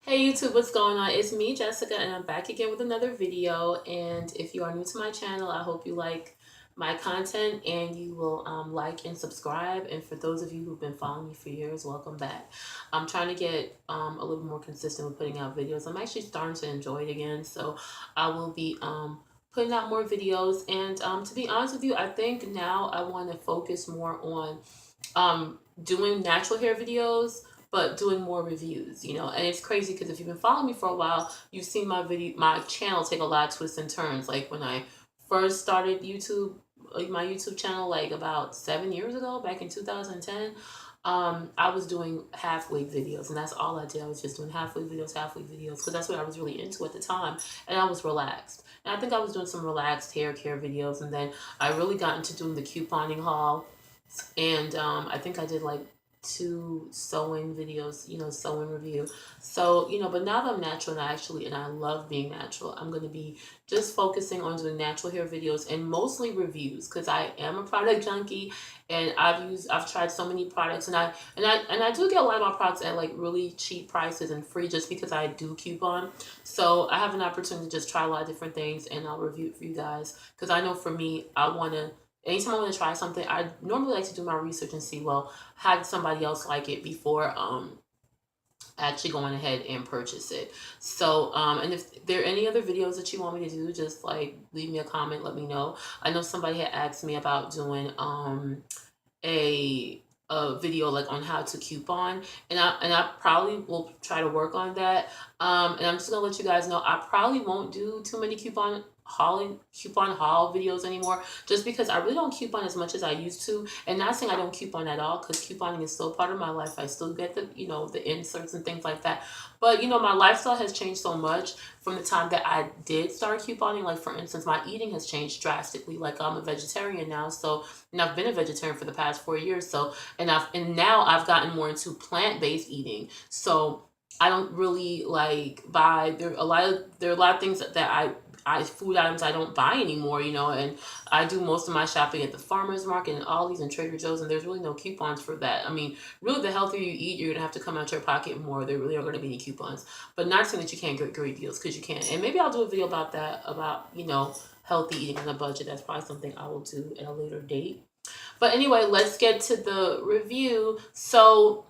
Hey YouTube, what's going on? It's me, Jessica, and I'm back again with another video. And if you are new to my channel, I hope you like my content and you will like and subscribe. And for those of you who've been following me for years, welcome back. I'm trying to get a little more consistent with putting out videos. I'm actually starting to enjoy it again, so I will be putting out more videos. And to be honest with you, I think now I want to focus more on doing natural hair videos, but doing more reviews, and it's crazy because if you've been following me for a while, you've seen my channel take a lot of twists and turns. Like when I first started YouTube, like my YouTube channel, like about 7 years ago, back in 2010, I was doing half-wig videos, and that's all I did. I was just doing half-wig videos, because that's what I was really into at the time, and I was relaxed. And I think I was doing some relaxed hair care videos, and then I really got into doing the couponing haul, and I think I did like two sewing videos, sewing review. So, but now that I'm natural and I love being natural, I'm going to be just focusing on doing natural hair videos and mostly reviews, because I am a product junkie, and I've tried so many products, and I do get a lot of my products at like really cheap prices and free, just because I do coupon. So I have an opportunity to just try a lot of different things, and I'll review it for you guys, because I know for me, anytime I want to try something, I normally like to do my research and see, well, how did somebody else like it before actually going ahead and purchase it. So, and if there are any other videos that you want me to do, just like leave me a comment, let me know. I know somebody had asked me about doing a video like on how to coupon, and I probably will try to work on that. And I'm just gonna let you guys know, I probably won't do too many coupon haul videos anymore, just because I really don't coupon as much as I used to. And not saying I don't coupon at all, because couponing is still part of my life. I still get the inserts and things like that. But my lifestyle has changed so much from the time that I did start couponing. Like, for instance, my eating has changed drastically. Like, I'm a vegetarian now, so, and I've been a vegetarian for the past 4 years. So, and now I've gotten more into plant-based eating. So I don't really like buy, there are a lot of things that food items I don't buy anymore, and I do most of my shopping at the farmers market and Aldi's and Trader Joe's, and there's really no coupons for that. I mean, really, the healthier you eat, you're gonna have to come out your pocket more. There really are gonna be any coupons, but not saying that you can't get great deals, because you can. And maybe I'll do a video about that, about healthy eating on a budget. That's probably something I will do at a later date. But anyway, let's get to the review. So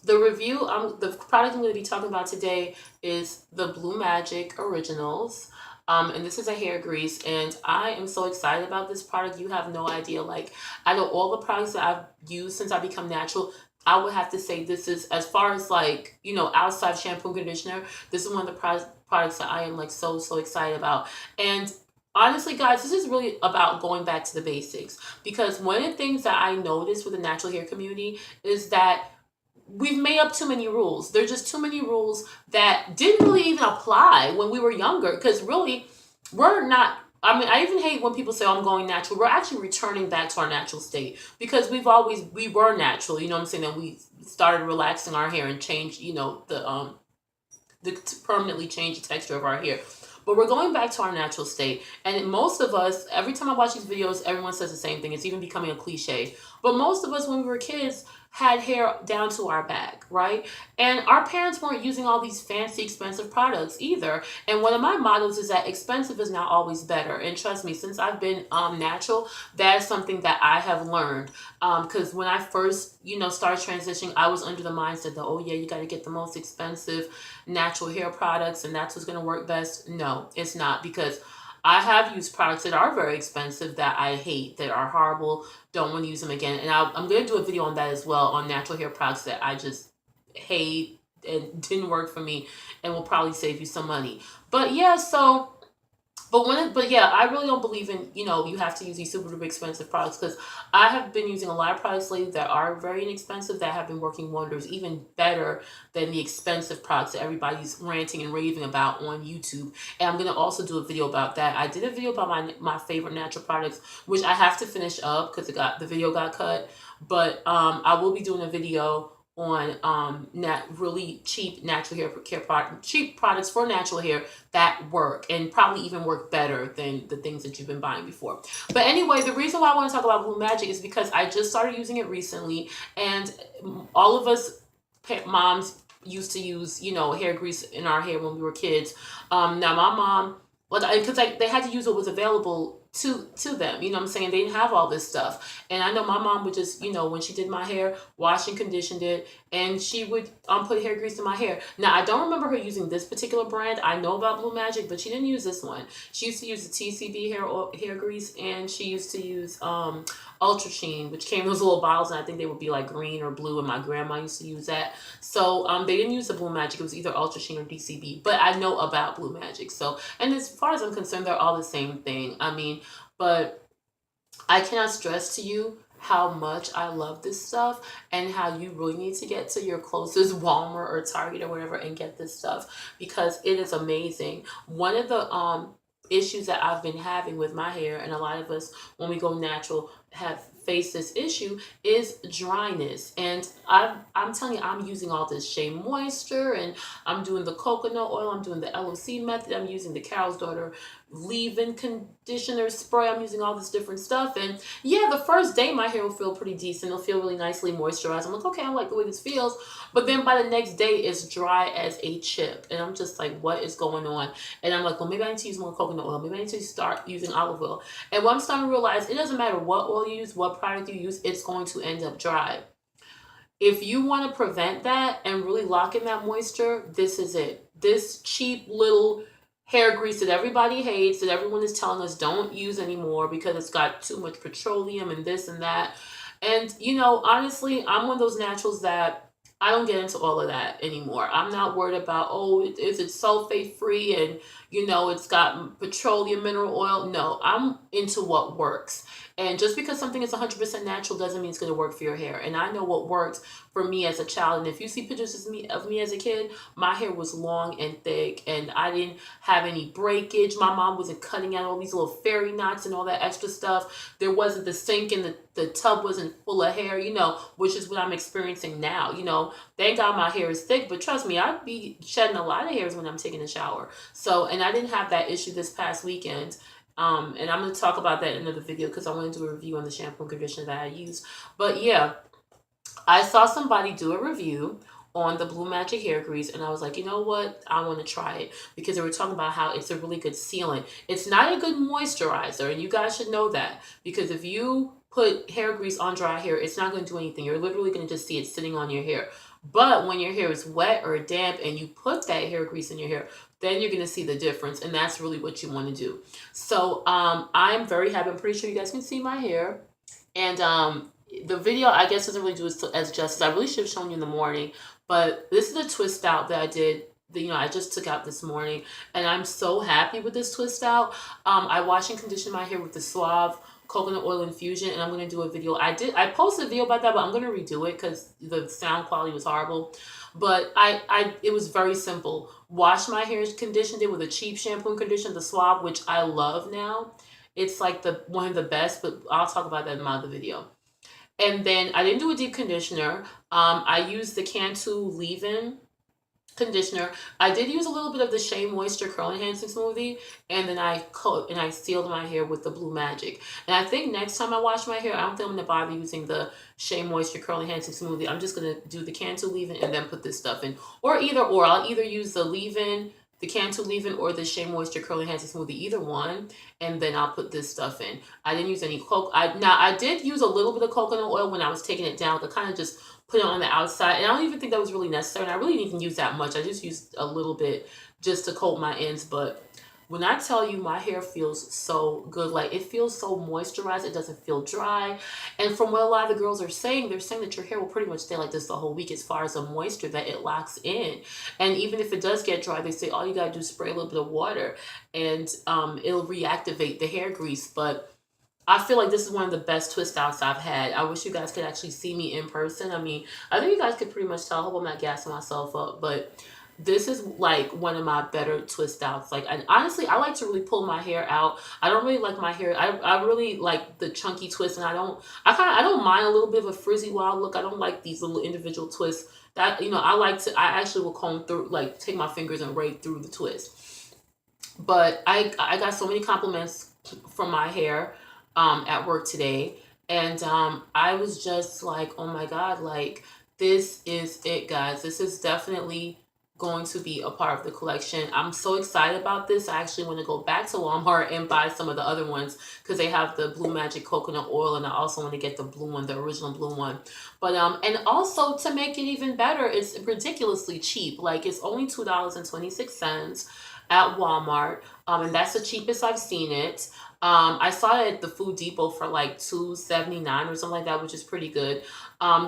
the product I'm going to be talking about today is the Blue Magic Originals. And this is a hair grease, and I am so excited about this product. You have no idea. Like, out of all the products that I've used since I become natural, I would have to say this is, as far as like, outside shampoo and conditioner, this is one of the products that I am like so excited about. And honestly, guys, this is really about going back to the basics, because one of the things that I noticed with the natural hair community is that we've made up too many rules. There's just too many rules that didn't really even apply when we were younger, because really, we're not. I mean, I even hate when people say, "Oh, I'm going natural." We're actually returning back to our natural state, because we were natural. You know what I'm saying? And we started relaxing our hair and changed, to permanently change the texture of our hair. But we're going back to our natural state. And most of us, every time I watch these videos, everyone says the same thing. It's even becoming a cliche. But most of us, when we were kids, had hair down to our back, right? And our parents weren't using all these fancy, expensive products either. And one of my mottos is that expensive is not always better. And trust me, since I've been natural, that is something that I have learned. Because when I first, started transitioning, I was under the mindset that, oh yeah, you got to get the most expensive natural hair products, and that's what's going to work best. No, it's not, because I have used products that are very expensive that I hate, that are horrible, don't want to use them again. And I'm going to do a video on that as well, on natural hair products that I just hate and didn't work for me, and will probably save you some money. But yeah, so but yeah, I really don't believe in, you have to use these super duper expensive products, because I have been using a lot of products lately that are very inexpensive, that have been working wonders, even better than the expensive products that everybody's ranting and raving about on YouTube. And I'm going to also do a video about that. I did a video about my favorite natural products, which I have to finish up because the video got cut. But I will be doing a video on really cheap natural hair care cheap products for natural hair that work, and probably even work better than the things that you've been buying before. But anyway, the reason why I want to talk about Blue Magic is because I just started using it recently, and all of us moms used to use, hair grease in our hair when we were kids. Now my mom, because they had to use what was available to them. You know what I'm saying? They didn't have all this stuff. And I know my mom would just, when she did my hair, wash and conditioned it, and she would put hair grease in my hair. Now I don't remember her using this particular brand. I know about Blue Magic, but she didn't use this one. She used to use the TCB hair grease, and she used to use Ultra Sheen, which came in those little bottles, and I think they would be like green or blue, and my grandma used to use that. So they didn't use the Blue Magic. It was either Ultra Sheen or DCB, but I know about Blue Magic. So, and as far as I'm concerned, they're all the same thing. I mean, but I cannot stress to you how much I love this stuff, and how you really need to get to your closest Walmart or Target or whatever and get this stuff, because it is amazing. One of the issues that I've been having with my hair, and a lot of us when we go natural have faced this issue, is dryness. And I'm telling you, I'm using all this Shea Moisture, and I'm doing the coconut oil, I'm doing the LOC method, I'm using the Carol's Daughter leave-in conditioner spray, I'm using all this different stuff. And yeah, the first day my hair will feel pretty decent, it'll feel really nicely moisturized. I'm like, okay, I like the way this feels. But then by the next day, it's dry as a chip, and I'm just like, what is going on? And I'm like, well, maybe I need to use more coconut oil, maybe I need to start using olive oil. And what I'm starting to realize, it doesn't matter what oil you use, what product you use, it's going to end up dry. If you want to prevent that and really lock in that moisture, this is it. This cheap little hair grease that everybody hates, that everyone is telling us don't use anymore because it's got too much petroleum and this and that. And, honestly, I'm one of those naturals that I don't get into all of that anymore. I'm not worried about, is it sulfate free and, it's got petroleum mineral oil. No, I'm into what works. And just because something is 100% natural doesn't mean it's going to work for your hair. And I know what worked for me as a child. And if you see pictures of me as a kid, my hair was long and thick, and I didn't have any breakage. My mom wasn't cutting out all these little fairy knots and all that extra stuff. There wasn't the sink, and the tub wasn't full of hair, which is what I'm experiencing now. Thank God my hair is thick, but trust me, I'd be shedding a lot of hairs when I'm taking a shower. So, and I didn't have that issue this past weekend. And I'm going to talk about that in another video, because I want to do a review on the shampoo and conditioner that I use. But yeah, I saw somebody do a review on the Blue Magic hair grease, and I was like, you know what? I want to try it, because they were talking about how it's a really good sealant. It's not a good moisturizer, and you guys should know that, because if you put hair grease on dry hair, it's not going to do anything. You're literally going to just see it sitting on your hair. But when your hair is wet or damp and you put that hair grease in your hair, then you're going to see the difference, and that's really what you want to do. So I'm very happy. I'm pretty sure you guys can see my hair. And the video, I guess, doesn't really do as justice. I really should have shown you in the morning. But this is a twist out that I did. I just took out this morning, and I'm so happy with this twist out. I wash and condition my hair with the Suave coconut oil infusion, and I'm going to do a video. I posted a video about that, but I'm going to redo it because the sound quality was horrible. But it was very simple. Wash my hair, conditioned it with a cheap shampoo and conditioner, the Suave, which I love now. It's like one of the best, but I'll talk about that in my other video. And then I didn't do a deep conditioner. I used the Cantu leave-in conditioner. I did use a little bit of the Shea Moisture Curl Enhancing Smoothie, and then I sealed my hair with the Blue Magic. And I think next time I wash my hair, I don't think I'm going to bother using the Shea Moisture Curl Enhancing Smoothie. I'm just going to do the Cantu leave-in and then put this stuff in. Or I'll either use the leave-in, the Cantu leave-in, or the Shea Moisture Curl Enhancing Smoothie, either one, and then I'll put this stuff in. I didn't use any I did use a little bit of coconut oil when I was taking it down. I kind of just put it on the outside, and I don't even think that was really necessary, and I really didn't even use that much. I just used a little bit just to coat my ends. But when I tell you, my hair feels so good, like it feels so moisturized, it doesn't feel dry. And from what a lot of the girls are saying, they're saying that your hair will pretty much stay like this the whole week as far as the moisture that it locks in. And even if it does get dry, they say all you gotta do is spray a little bit of water, and it'll reactivate the hair grease. But I feel like this is one of the best twist outs I've had. I wish you guys could actually see me in person. I mean, I think you guys could pretty much tell. I hope I'm not gassing myself up, but this is like one of my better twist outs. Like, and honestly, I like to really pull my hair out. I don't really like my hair. I really like the chunky twist, and I don't mind a little bit of a frizzy wild look. I don't like these little individual twists. That, I actually will comb through, like take my fingers and rake through the twist. But I got so many compliments from my hair at work today, and I was just like, oh my God, like this is it, guys. This is definitely going to be a part of the collection. I'm so excited about this. I actually want to go back to Walmart and buy some of the other ones because they have the Blue Magic coconut oil, and I also want to get the blue one, the original blue one. But and also to make it even better, it's ridiculously cheap. Like it's only $2.26 at Walmart. And that's the cheapest I've seen it. I saw it at the Food Depot for like $2.79 or something like that, which is pretty good.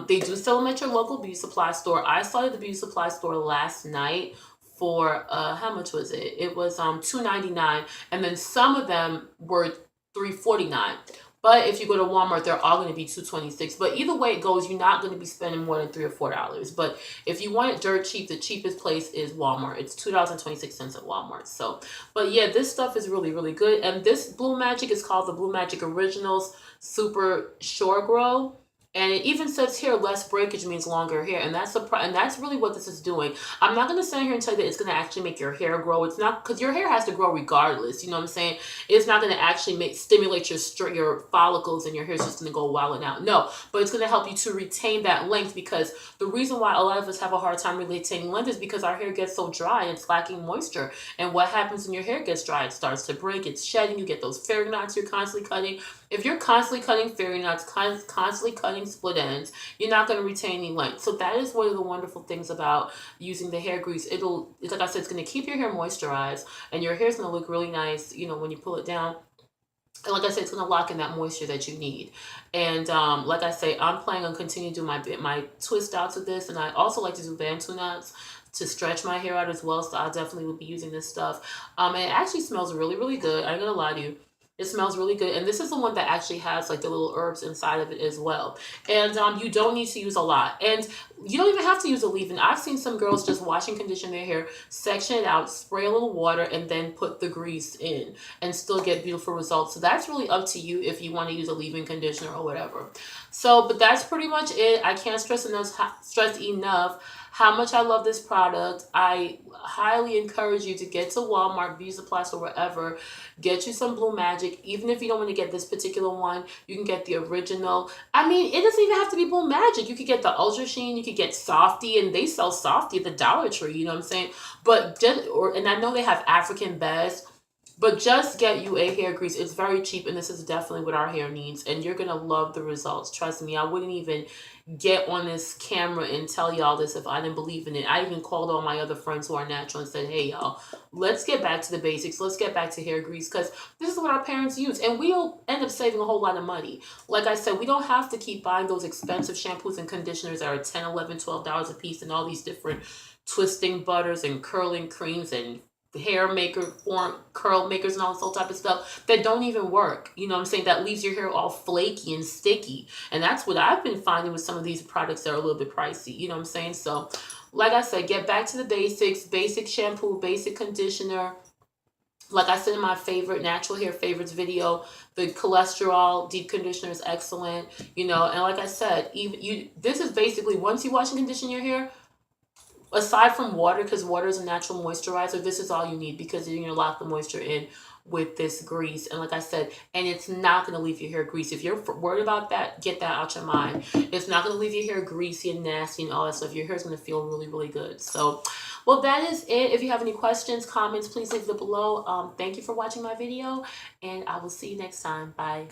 They do sell them at your local beauty supply store. I saw it at the beauty supply store last night for how much was it? It was $2.99, and then some of them were $3.49. But if you go to Walmart, they're all going to be $2.26. But either way it goes, you're not going to be spending more than $3 or $4. But if you want it dirt cheap, the cheapest place is Walmart. It's $2.26 at Walmart. So, but yeah, this stuff is really, really good. And this Blue Magic is called the Blue Magic Originals Super Shore Grow. And it even says here, less breakage means longer hair, and that's really what this is doing. I'm not gonna sit here and tell you that it's gonna actually make your hair grow. It's not, because your hair has to grow regardless. You know what I'm saying? It's not gonna actually stimulate your follicles, and your hair's just gonna go wilding out. No, but it's gonna help you to retain that length, because the reason why a lot of us have a hard time retaining length is because our hair gets so dry and it's lacking moisture. And what happens when your hair gets dry? It starts to break. It's shedding. You get those fairy knots you're constantly cutting. If you're constantly cutting fairy knots, constantly cutting split ends, you're not going to retain any length. So that is one of the wonderful things about using the hair grease. It's like I said, it's going to keep your hair moisturized, and your hair's going to look really nice, when you pull it down. And like I said, it's going to lock in that moisture that you need. And like I say, I'm planning on continuing to do my twist outs with this. And I also like to do bantu knots to stretch my hair out as well. So I definitely will be using this stuff. And it actually smells really, really good. I ain't going to lie to you. It smells really good. And this is the one that actually has like the little herbs inside of it as well. And you don't need to use a lot. And you don't even have to use a leave-in. I've seen some girls just wash and condition their hair, section it out, spray a little water, and then put the grease in and still get beautiful results. So that's really up to you if you want to use a leave-in conditioner or whatever. So, but that's pretty much it. I can't stress enough how much I love this product. I highly encourage you to get to Walmart, beauty supply store, wherever. Get you some Blue Magic. Even if you don't want to get this particular one, you can get the original. I mean, it doesn't even have to be Blue Magic. You could get the Ultra Sheen. You could get Softy, and they sell Softy at the Dollar Tree. You know what I'm saying? But and I know they have African Best. But just get you a hair grease. It's very cheap, and this is definitely what our hair needs. And you're going to love the results. Trust me, I wouldn't even get on this camera and tell y'all this if I didn't believe in it. I even called all my other friends who are natural and said, hey, y'all, let's get back to the basics. Let's get back to hair grease, because this is what our parents use. And we'll end up saving a whole lot of money. Like I said, we don't have to keep buying those expensive shampoos and conditioners that are $10, $11, $12 a piece, and all these different twisting butters and curling creams and hair maker form curl makers and all this whole type of stuff that don't even work. You know what I'm saying? That leaves your hair all flaky and sticky. And that's what I've been finding with some of these products that are a little bit pricey. You know what I'm saying? So like I said, get back to the basics. Basic shampoo, basic conditioner. Like I said in my favorite natural hair favorites video, the cholesterol deep conditioner is excellent. And like I said, this is basically, once you wash and condition your hair, aside from water, because water is a natural moisturizer, this is all you need, because you're going to lock the moisture in with this grease. And like I said, and it's not going to leave your hair greasy. If you're worried about that, get that out your mind. It's not going to leave your hair greasy and nasty and all that stuff. Your hair is going to feel really, really good. So, well, that is it. If you have any questions, comments, please leave them below. Thank you for watching my video, and I will see you next time. Bye.